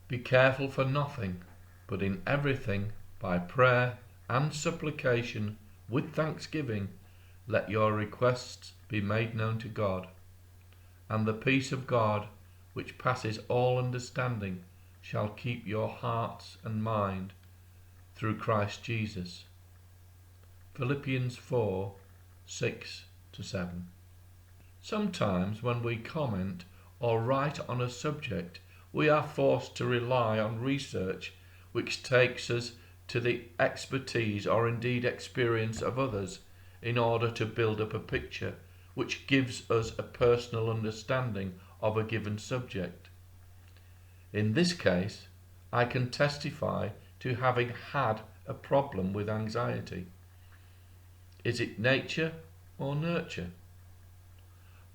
Be careful for nothing, but in everything, by prayer and supplication, with thanksgiving, let your requests be made known to God. And the peace of God, which passes all understanding, shall keep your hearts and mind through Christ Jesus. Philippians 4, 6-7. Sometimes when we comment or write on a subject, we are forced to rely on research which takes us to the expertise or indeed experience of others in order to build up a picture which gives us a personal understanding of a given subject. In this case, I can testify to having had a problem with anxiety. Is it nature or nurture?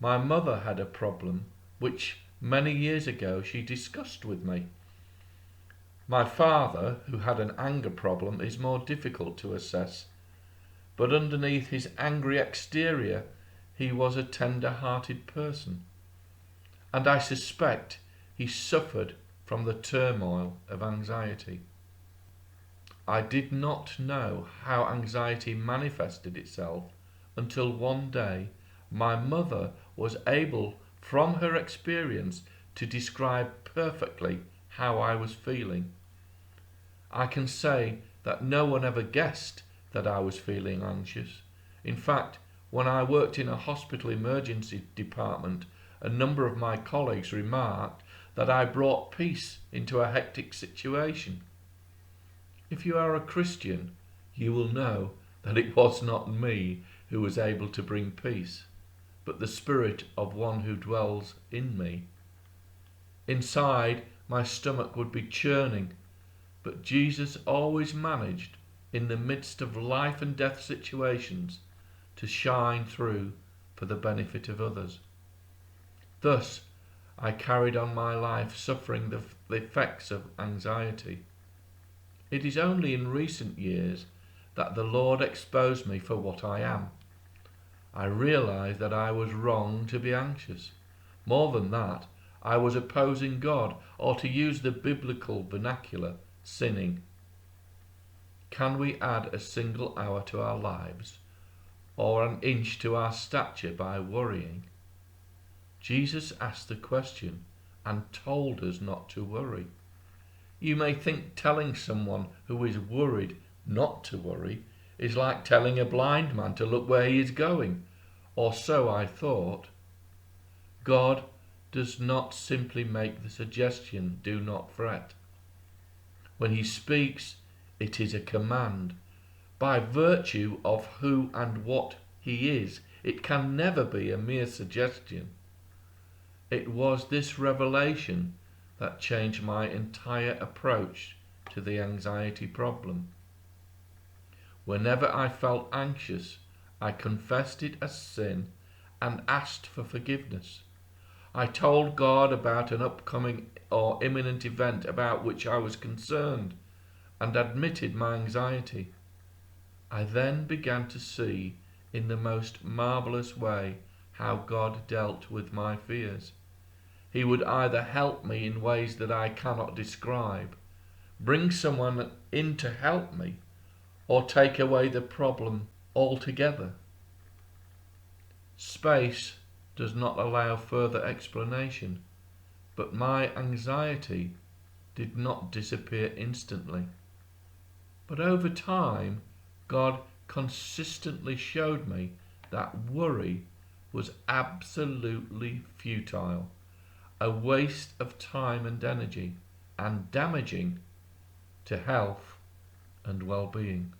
My mother had a problem which many years ago she discussed with me. My father, who had an anger problem, is more difficult to assess, but underneath his angry exterior he was a tender-hearted person, and I suspect he suffered from the turmoil of anxiety. I did not know how anxiety manifested itself until one day my mother was able, from her experience, to describe perfectly how I was feeling. I can say that no one ever guessed that I was feeling anxious. In fact, when I worked in a hospital emergency department, a number of my colleagues remarked that I brought peace into a hectic situation. If you are a Christian, you will know that it was not me who was able to bring peace, but the Spirit of one who dwells in me. Inside, my stomach would be churning, but Jesus always managed, in the midst of life and death situations, to shine through for the benefit of others. Thus, I carried on my life suffering the effects of anxiety. It is only in recent years that the Lord exposed me for what I am. I realized that I was wrong to be anxious. More than that, I was opposing God, or to use the biblical vernacular, sinning. Can we add a single hour to our lives, or an inch to our stature by worrying? Jesus asked the question and told us not to worry. You may think telling someone who is worried not to worry is like telling a blind man to look where he is going, or so I thought. God does not simply make the suggestion, do not fret. When he speaks, it is a command. By virtue of who and what he is, it can never be a mere suggestion. It was this revelation that changed my entire approach to the anxiety problem. Whenever I felt anxious, I confessed it as sin and asked for forgiveness. I told God about an upcoming or imminent event about which I was concerned and admitted my anxiety. I then began to see in the most marvellous way how God dealt with my fears. He would either help me in ways that I cannot describe, bring someone in to help me, or take away the problem altogether. Space does not allow further explanation, but my anxiety did not disappear instantly. But over time, God consistently showed me that worry was absolutely futile, a waste of time and energy, and damaging to health and well-being.